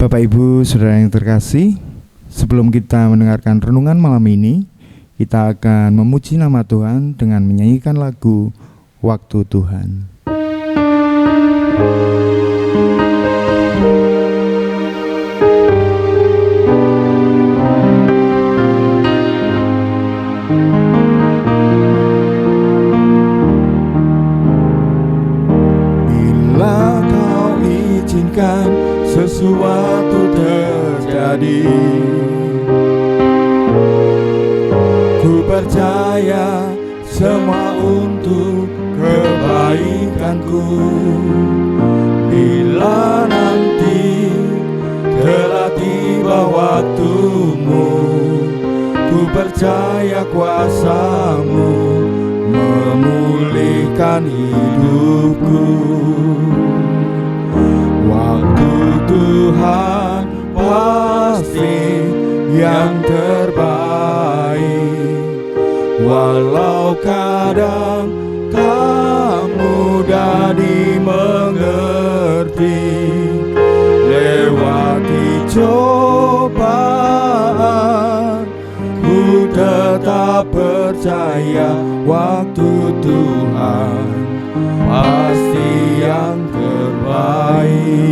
Bapak Ibu Saudara yang terkasih, sebelum kita mendengarkan renungan malam ini, kita akan memuji nama Tuhan dengan menyanyikan lagu Waktu Tuhan. Bila kau izinkan sesuatu terjadi, ku percaya semua untuk kebaikanku. Bila nanti telah tiba waktumu, ku percaya kuasa-Mu memulihkan hidupku. Waktu Tuhan pasti yang terbaik, walau kadang tak mudah dimengerti. Lewati cobaan, ku tetap percaya waktu Tuhan pasti yang terbaik.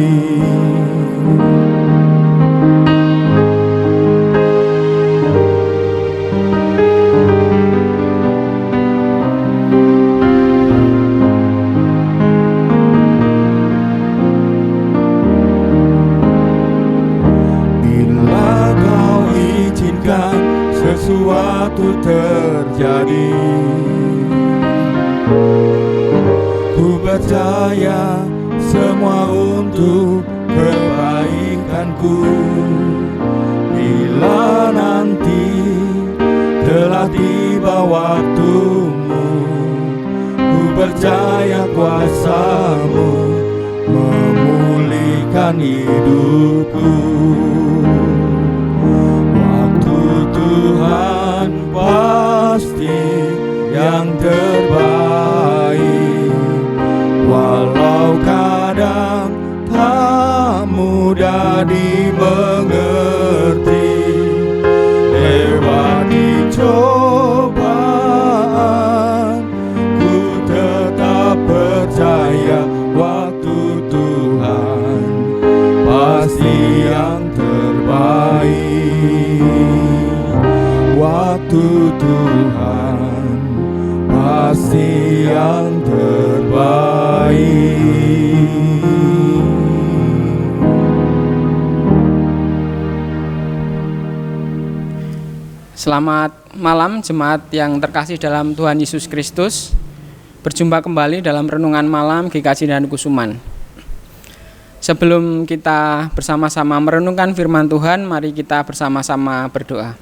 Bila kau izinkan sesuatu terjadi, ku percaya semua untuk kebaikanku. Bila nanti telah tiba waktumu, ku percaya kuasa-Mu memulihkan hidupku. Waktu Tuhan pasti yang terbaik, walau kadang tak mudah dimengerti. Lewati cobaan, ku tetap percaya waktu Tuhan pasti yang terbaik. Waktu Tuhan pasti yang terbaik. Selamat malam jemaat yang terkasih dalam Tuhan Yesus Kristus. Berjumpa kembali dalam renungan malam GKJ dan Kusuman. Sebelum kita bersama-sama merenungkan firman Tuhan, mari kita bersama-sama berdoa.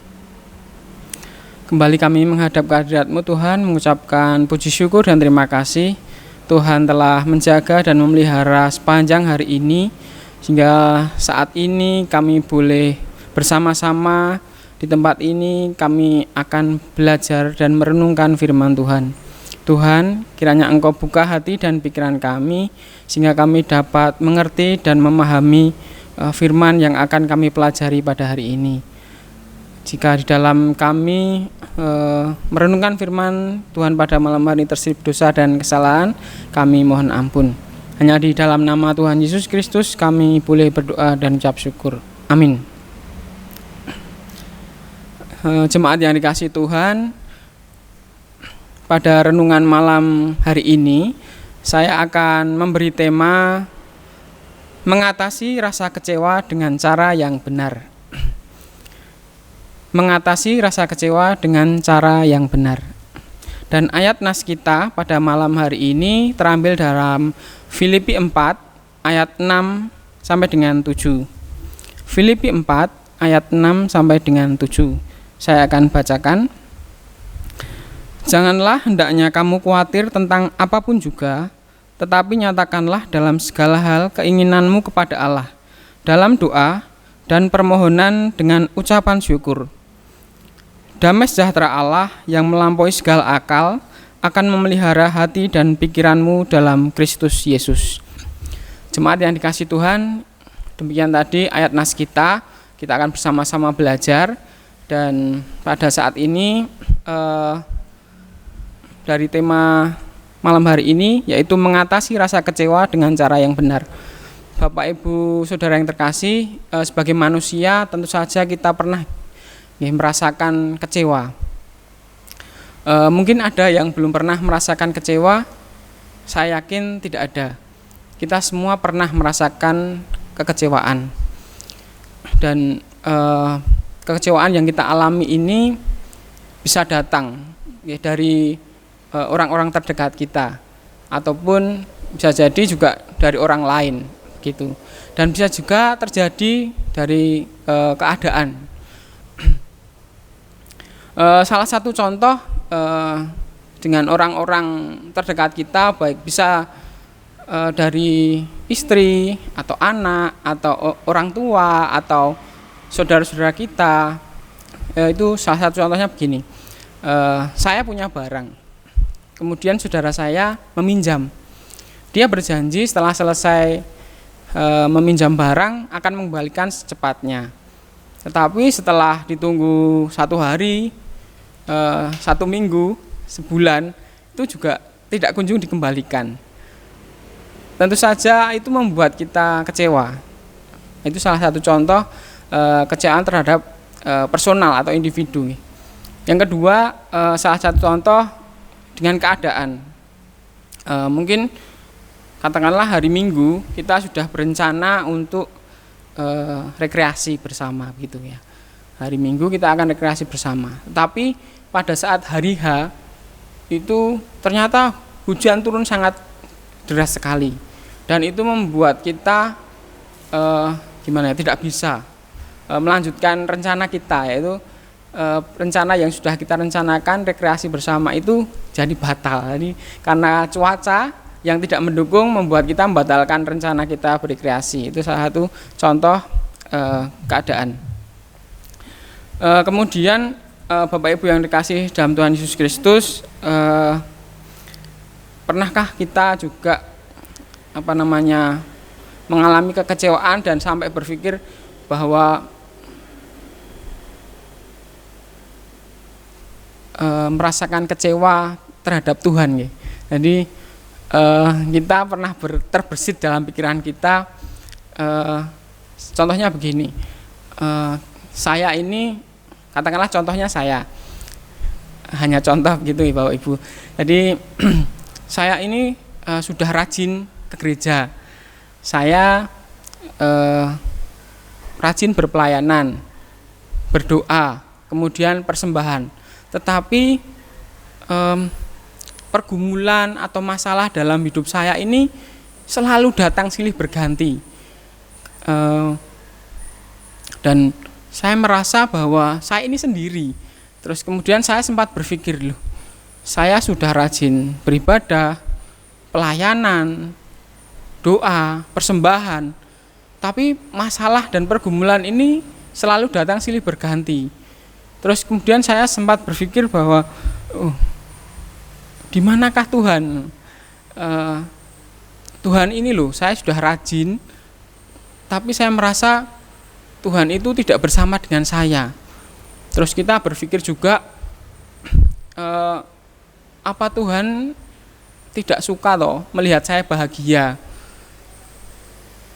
Kembali kami menghadap kehadirat-Mu Tuhan, mengucapkan puji syukur dan terima kasih. Tuhan telah menjaga dan memelihara sepanjang hari ini, sehingga saat ini kami boleh bersama-sama di tempat ini. Kami akan belajar dan merenungkan firman Tuhan. Tuhan, kiranya Engkau buka hati dan pikiran kami, sehingga kami dapat mengerti dan memahami firman yang akan kami pelajari pada hari ini. Jika di dalam kami merenungkan firman Tuhan pada malam hari terselip dosa dan kesalahan, kami mohon ampun. Hanya di dalam nama Tuhan Yesus Kristus kami boleh berdoa dan ucap syukur. Amin. Jemaat yang dikasihi Tuhan, pada renungan malam hari ini saya akan memberi tema mengatasi rasa kecewa dengan cara yang benar. Mengatasi rasa kecewa dengan cara yang benar. Dan ayat nas kita pada malam hari ini terambil dalam Filipi 4 ayat 6 sampai dengan 7. Filipi 4 ayat 6 sampai dengan 7. Saya akan bacakan. Janganlah hendaknya kamu khawatir tentang apapun juga, tetapi nyatakanlah dalam segala hal keinginanmu kepada Allah, dalam doa dan permohonan dengan ucapan syukur. Damai sejahtera Allah yang melampaui segala akal akan memelihara hati dan pikiranmu dalam Kristus Yesus. Jemaat yang dikasihi Tuhan, Demikian tadi ayat nas kita akan bersama-sama belajar. Dan pada saat ini dari tema malam hari ini yaitu mengatasi rasa kecewa dengan cara yang benar. Bapak Ibu Saudara yang terkasih, sebagai manusia tentu saja kita pernah merasakan kecewa. Mungkin ada yang belum pernah merasakan kecewa, saya yakin tidak ada. Kita semua pernah merasakan kekecewaan. Dan kekecewaan yang kita alami ini bisa datang dari orang-orang terdekat kita, ataupun bisa jadi juga dari orang lain gitu. Dan bisa juga terjadi dari keadaan. Salah satu contoh dengan orang-orang terdekat kita, baik bisa dari istri atau anak atau orang tua atau saudara-saudara kita, itu salah satu contohnya begini. Saya punya barang, kemudian saudara saya meminjam. Dia berjanji setelah selesai meminjam barang akan mengembalikan secepatnya. Tetapi setelah ditunggu 1 hari, 1 minggu, sebulan, itu juga tidak kunjung dikembalikan. Tentu saja itu membuat kita kecewa. Itu salah satu contoh kecewaan terhadap personal atau individu. Yang kedua, salah satu contoh dengan keadaan. Mungkin katakanlah hari Minggu kita sudah berencana untuk rekreasi bersama gitu ya. Hari Minggu kita akan rekreasi bersama. Tapi pada saat hari H itu ternyata hujan turun sangat deras sekali. Dan itu membuat kita tidak bisa melanjutkan rencana kita, yaitu rencana yang sudah kita rencanakan rekreasi bersama itu jadi batal. Jadi karena cuaca yang tidak mendukung membuat kita membatalkan rencana kita berrekreasi. Itu salah satu contoh keadaan. Kemudian Bapak Ibu yang dikasih dalam Tuhan Yesus Kristus, pernahkah kita juga mengalami kekecewaan dan sampai berpikir bahwa merasakan kecewa terhadap Tuhan ya. Jadi kita pernah terbersit dalam pikiran kita, contohnya begini, saya ini, katakanlah contohnya saya, hanya contoh gitu ya Bapak Ibu. Jadi saya ini sudah rajin ke gereja, saya rajin berpelayanan, berdoa, kemudian persembahan. Tetapi pergumulan atau masalah dalam hidup saya ini selalu datang silih berganti. Dan saya merasa bahwa saya ini sendiri. Terus kemudian saya sempat berpikir, saya sudah rajin beribadah, pelayanan, doa, persembahan, tapi masalah dan pergumulan ini selalu datang silih berganti. Terus kemudian saya sempat berpikir bahwa di manakah Tuhan? Tuhan ini saya sudah rajin, tapi saya merasa Tuhan itu tidak bersama dengan saya. Terus kita berpikir juga, apa Tuhan tidak suka melihat saya bahagia?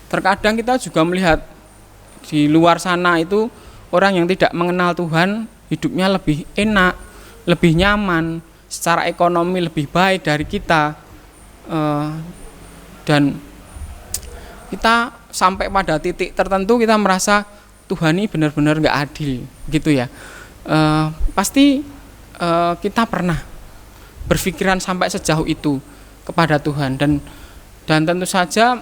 Terkadang kita juga melihat di luar sana itu orang yang tidak mengenal Tuhan, hidupnya lebih enak, lebih nyaman, secara ekonomi lebih baik dari kita, dan kita sampai pada titik tertentu kita merasa Tuhan ini benar-benar nggak adil, gitu ya. Pasti kita pernah berpikiran sampai sejauh itu kepada Tuhan, dan tentu saja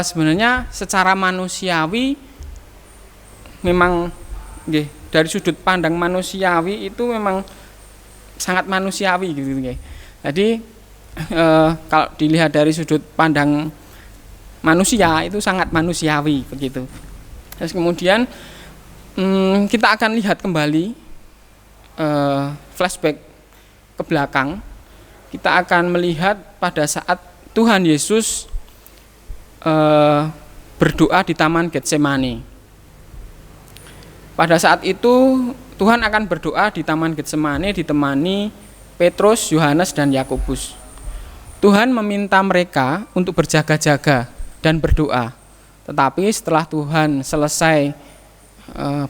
sebenarnya secara manusiawi memang dari sudut pandang manusiawi itu memang sangat manusiawi gitu ya. Jadi kalau dilihat dari sudut pandang manusia itu sangat manusiawi begitu. Terus kemudian kita akan lihat kembali flashback ke belakang. Kita akan melihat pada saat Tuhan Yesus berdoa di Taman Getsemani. Pada saat itu Tuhan akan berdoa di Taman Getsemani ditemani Petrus, Yohanes, dan Yakobus. Tuhan meminta mereka untuk berjaga-jaga dan berdoa. Tetapi setelah Tuhan selesai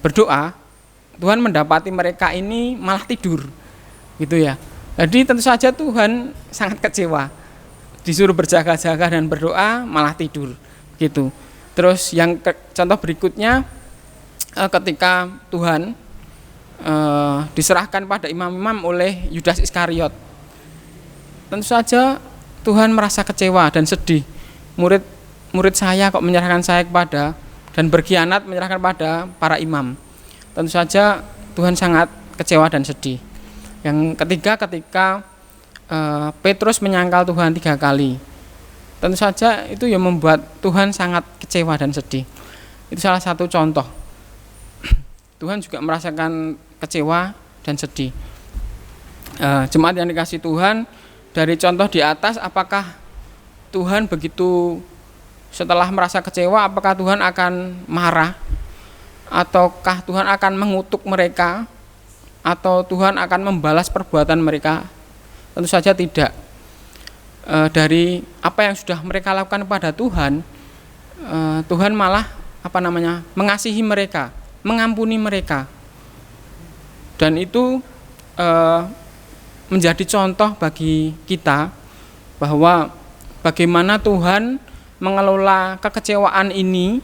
berdoa, Tuhan mendapati mereka ini malah tidur, gitu ya. Jadi tentu saja Tuhan sangat kecewa. Disuruh berjaga-jaga dan berdoa malah tidur, gitu. Terus yang contoh berikutnya, ketika Tuhan diserahkan pada imam-imam oleh Yudas Iskariot, tentu saja Tuhan merasa kecewa dan sedih. Murid saya kok menyerahkan saya kepada dan berkhianat menyerahkan pada para imam. Tentu saja Tuhan sangat kecewa dan sedih. Yang ketiga, ketika Petrus menyangkal Tuhan 3 kali, tentu saja itu yang membuat Tuhan sangat kecewa dan sedih. Itu salah satu contoh. Tuhan juga merasakan kecewa dan sedih. Jemaat yang dikasihi Tuhan, dari contoh di atas, apakah Tuhan begitu setelah merasa kecewa, apakah Tuhan akan marah? Ataukah Tuhan akan mengutuk mereka? Atau Tuhan akan membalas perbuatan mereka? Tentu saja tidak. Dari apa yang sudah mereka lakukan kepada Tuhan, Tuhan malah mengasihi mereka, mengampuni mereka. Dan itu menjadi contoh bagi kita bahwa bagaimana Tuhan mengelola kekecewaan ini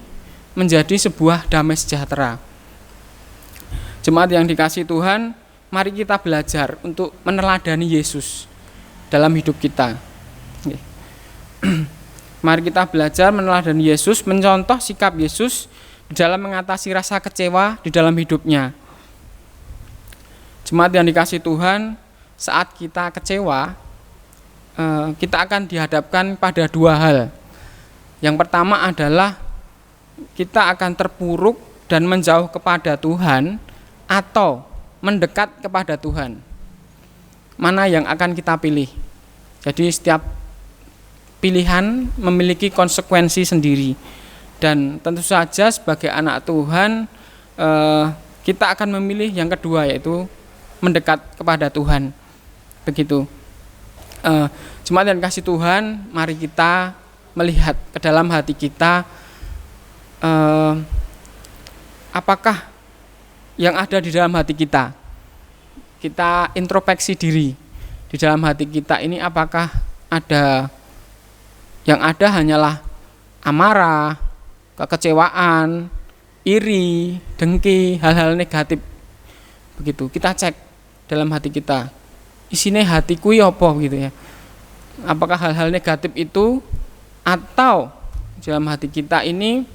menjadi sebuah damai sejahtera. Jemaat yang dikasihi Tuhan, mari kita belajar untuk meneladani Yesus dalam hidup kita. Mari kita belajar meneladani Yesus, mencontoh sikap Yesus di dalam mengatasi rasa kecewa di dalam hidupnya. Jemaat yang dikasihi Tuhan, saat kita kecewa, kita akan dihadapkan pada 2 hal. Yang pertama adalah kita akan terpuruk dan menjauh kepada Tuhan atau mendekat kepada Tuhan. Mana yang akan kita pilih? Jadi setiap pilihan memiliki konsekuensi sendiri. Dan tentu saja sebagai anak Tuhan, kita akan memilih yang kedua, yaitu mendekat kepada Tuhan. Begitu. Jemaat yang kasih Tuhan, mari kita melihat ke dalam hati kita, apakah yang ada di dalam hati kita. Kita introspeksi diri di dalam hati kita ini, apakah yang ada hanyalah amarah, kekecewaan, iri, dengki, hal-hal negatif. Begitu. Kita cek dalam hati kita, isinya hatiku ya apa gitu ya. Apakah hal-hal negatif itu, atau dalam hati kita ini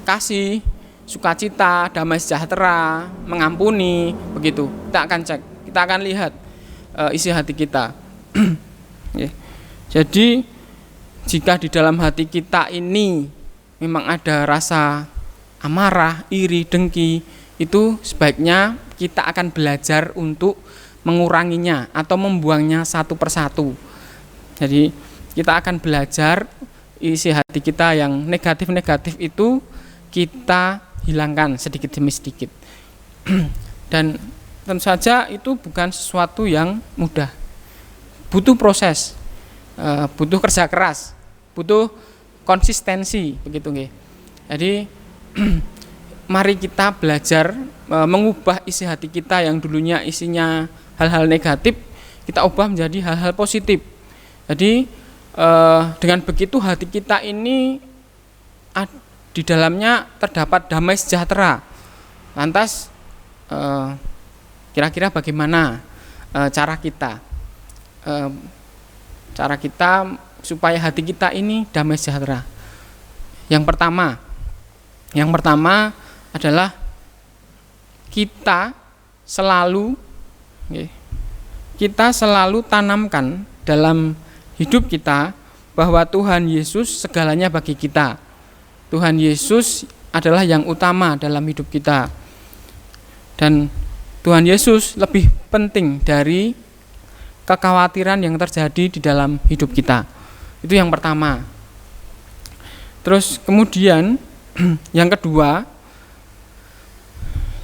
kasih, sukacita, damai sejahtera, mengampuni, begitu. Kita akan cek, kita akan lihat isi hati kita. Jadi jika di dalam hati kita ini memang ada rasa amarah, iri, dengki, itu sebaiknya kita akan belajar untuk menguranginya atau membuangnya satu persatu. Jadi kita akan belajar isi hati kita yang negatif-negatif itu kita hilangkan sedikit demi sedikit. Dan tentu saja itu bukan sesuatu yang mudah. Butuh proses, butuh kerja keras, butuh konsistensi, begitu nggih. Jadi mari kita belajar mengubah isi hati kita yang dulunya isinya hal-hal negatif, kita ubah menjadi hal-hal positif. Jadi dengan begitu hati kita ini di dalamnya terdapat damai sejahtera. Lantas kira-kira bagaimana cara kita supaya hati kita ini damai sejahtera? Yang pertama adalah kita selalu tanamkan dalam hidup kita bahwa Tuhan Yesus segalanya bagi kita. Tuhan Yesus adalah yang utama dalam hidup kita. Dan Tuhan Yesus lebih penting dari kekhawatiran yang terjadi di dalam hidup kita. Itu yang pertama. Terus kemudian yang kedua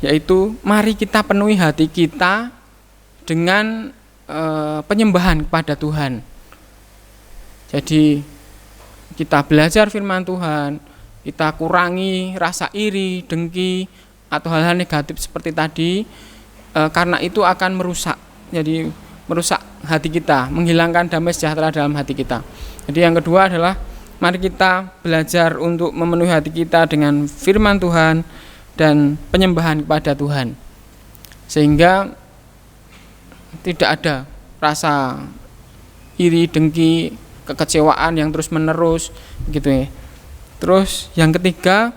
yaitu mari kita penuhi hati kita dengan penyembahan kepada Tuhan. Jadi kita belajar firman Tuhan, kita kurangi rasa iri, dengki atau hal-hal negatif seperti tadi, karena itu akan merusak. Jadi merusak hati kita, menghilangkan damai sejahtera dalam hati kita. Jadi yang kedua adalah mari kita belajar untuk memenuhi hati kita dengan firman Tuhan dan penyembahan kepada Tuhan, sehingga tidak ada rasa iri, dengki, kekecewaan yang terus menerus gitu ya. Terus yang ketiga,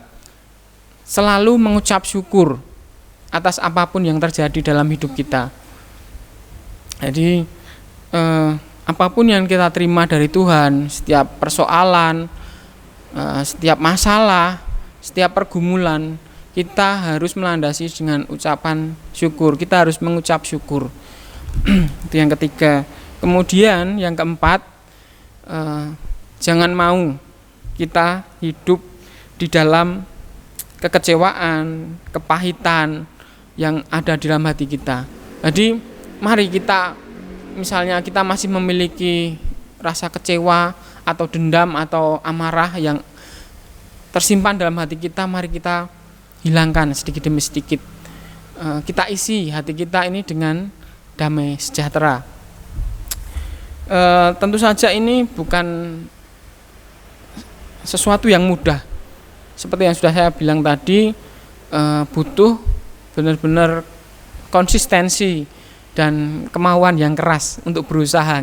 selalu mengucap syukur atas apapun yang terjadi dalam hidup kita. Jadi apapun yang kita terima dari Tuhan, setiap persoalan, setiap masalah, setiap pergumulan, kita harus melandasi dengan ucapan syukur. Kita harus mengucap syukur. Itu yang ketiga. Kemudian yang keempat, jangan mau kita hidup di dalam kekecewaan, kepahitan yang ada di dalam hati kita. Jadi mari kita, misalnya kita masih memiliki rasa kecewa atau dendam atau amarah yang tersimpan dalam hati kita, mari kita hilangkan sedikit demi sedikit. Kita isi hati kita ini dengan damai sejahtera. Tentu saja ini bukan sesuatu yang mudah. Seperti yang sudah saya bilang tadi, butuh benar-benar konsistensi dan kemauan yang keras untuk berusaha.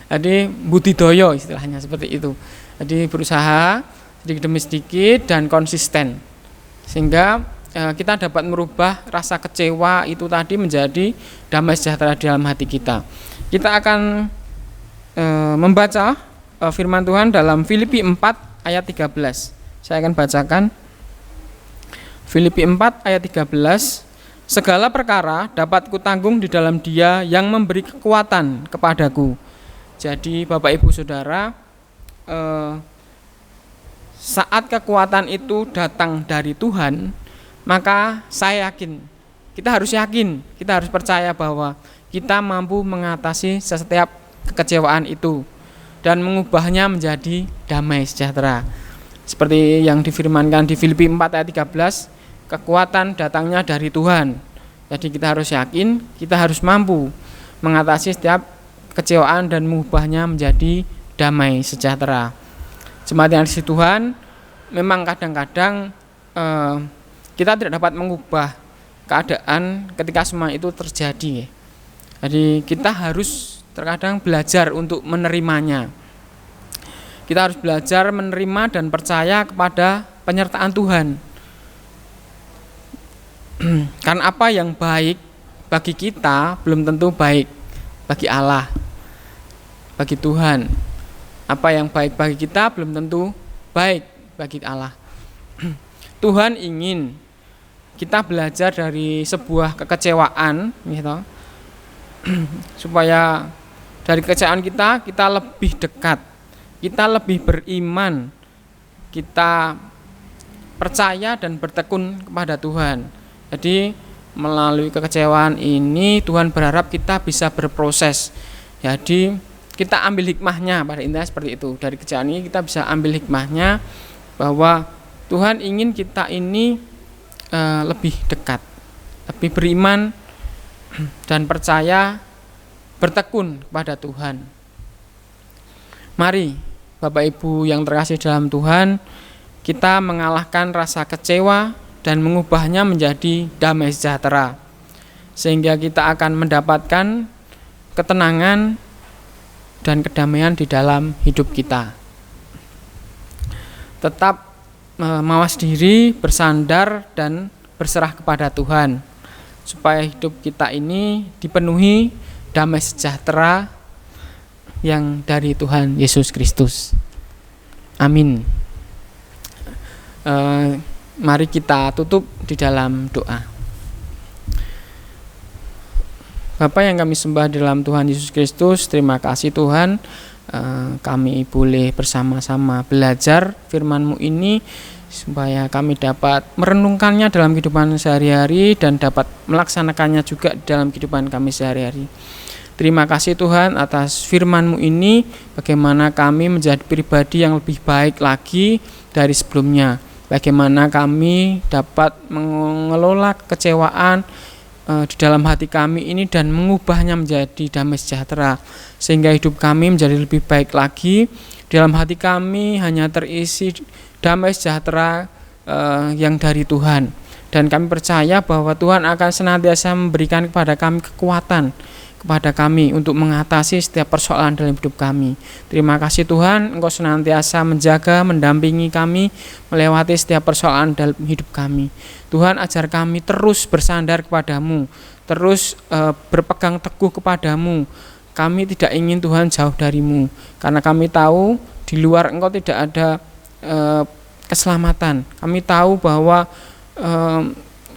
Jadi budidaya istilahnya seperti itu. Jadi berusaha sedikit demi sedikit dan konsisten, sehingga kita dapat merubah rasa kecewa itu tadi menjadi damai sejahtera di dalam hati kita. Kita akan membaca firman Tuhan dalam Filipi 4 ayat 13. Saya akan bacakan Filipi 4 ayat 13. Segala perkara dapat kutanggung di dalam Dia yang memberi kekuatan kepadaku. Jadi Bapak Ibu Saudara, saat kekuatan itu datang dari Tuhan, maka saya yakin, kita harus percaya bahwa kita mampu mengatasi setiap kekecewaan itu dan mengubahnya menjadi damai sejahtera. Seperti yang difirmankan di Filipi 4 ayat 13, kekuatan datangnya dari Tuhan. Jadi kita harus yakin, kita harus mampu mengatasi setiap kekecewaan dan mengubahnya menjadi damai sejahtera. Jemaat yang dikasihi Tuhan, memang kadang-kadang kita tidak dapat mengubah keadaan ketika semua itu terjadi. Jadi kita harus terkadang belajar untuk menerimanya. Kita harus belajar menerima dan percaya kepada penyertaan Tuhan. Karena apa yang baik bagi kita belum tentu baik bagi Allah, bagi Tuhan. Apa yang baik bagi kita belum tentu baik bagi Allah. Tuhan ingin kita belajar dari sebuah kekecewaan, gitu, supaya dari kekecewaan kita lebih dekat, kita lebih beriman, kita percaya dan bertekun kepada Tuhan. Jadi melalui kekecewaan ini Tuhan berharap kita bisa berproses. Jadi kita ambil hikmahnya, pada intinya seperti itu. Dari kekecewaan ini kita bisa ambil hikmahnya bahwa Tuhan ingin kita ini lebih dekat, lebih beriman dan percaya, bertekun kepada Tuhan. Mari Bapak Ibu yang terkasih dalam Tuhan, kita mengalahkan rasa kecewa dan mengubahnya menjadi damai sejahtera, sehingga kita akan mendapatkan ketenangan dan kedamaian di dalam hidup kita. Tetap mawas diri, bersandar dan berserah kepada Tuhan, supaya hidup kita ini dipenuhi damai sejahtera yang dari Tuhan Yesus Kristus. Amin. Mari kita tutup di dalam doa. Bapa yang kami sembah di dalam Tuhan Yesus Kristus, terima kasih Tuhan kami boleh bersama-sama belajar firman-Mu ini, supaya kami dapat merenungkannya dalam kehidupan sehari-hari dan dapat melaksanakannya juga dalam kehidupan kami sehari-hari. Terima kasih Tuhan atas firman-Mu ini, bagaimana kami menjadi pribadi yang lebih baik lagi dari sebelumnya, bagaimana kami dapat mengelola kekecewaan di dalam hati kami ini dan mengubahnya menjadi damai sejahtera, sehingga hidup kami menjadi lebih baik lagi. Dalam hati kami hanya terisi damai sejahtera yang dari Tuhan, dan kami percaya bahwa Tuhan akan senantiasa memberikan kepada kami kekuatan kepada kami untuk mengatasi setiap persoalan dalam hidup kami. Terima kasih Tuhan, Engkau senantiasa menjaga, mendampingi kami melewati setiap persoalan dalam hidup kami. Tuhan, ajar kami terus bersandar kepadamu, terus berpegang teguh kepadamu. Kami tidak ingin Tuhan jauh darimu, karena kami tahu di luar Engkau tidak ada keselamatan. Kami tahu bahwa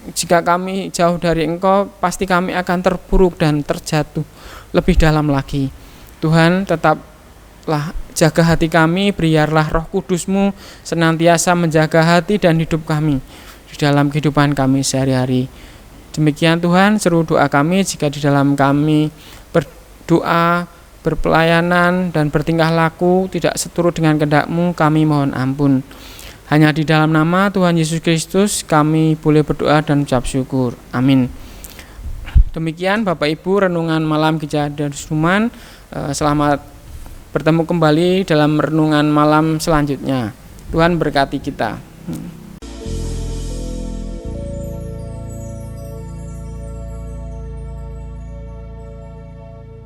jika kami jauh dari Engkau, pasti kami akan terpuruk dan terjatuh lebih dalam lagi. Tuhan, tetaplah jaga hati kami, biarlah Roh Kudus-Mu senantiasa menjaga hati dan hidup kami di dalam kehidupan kami sehari-hari. Demikian Tuhan, seru doa kami. Jika di dalam kami berdoa, berpelayanan, dan bertingkah laku tidak seturut dengan kehendak-Mu, kami mohon ampun. Hanya di dalam nama Tuhan Yesus Kristus kami boleh berdoa dan ucap syukur. Amin. Demikian Bapak Ibu renungan malam Gereja Darussuman. Selamat bertemu kembali dalam renungan malam selanjutnya. Tuhan berkati kita.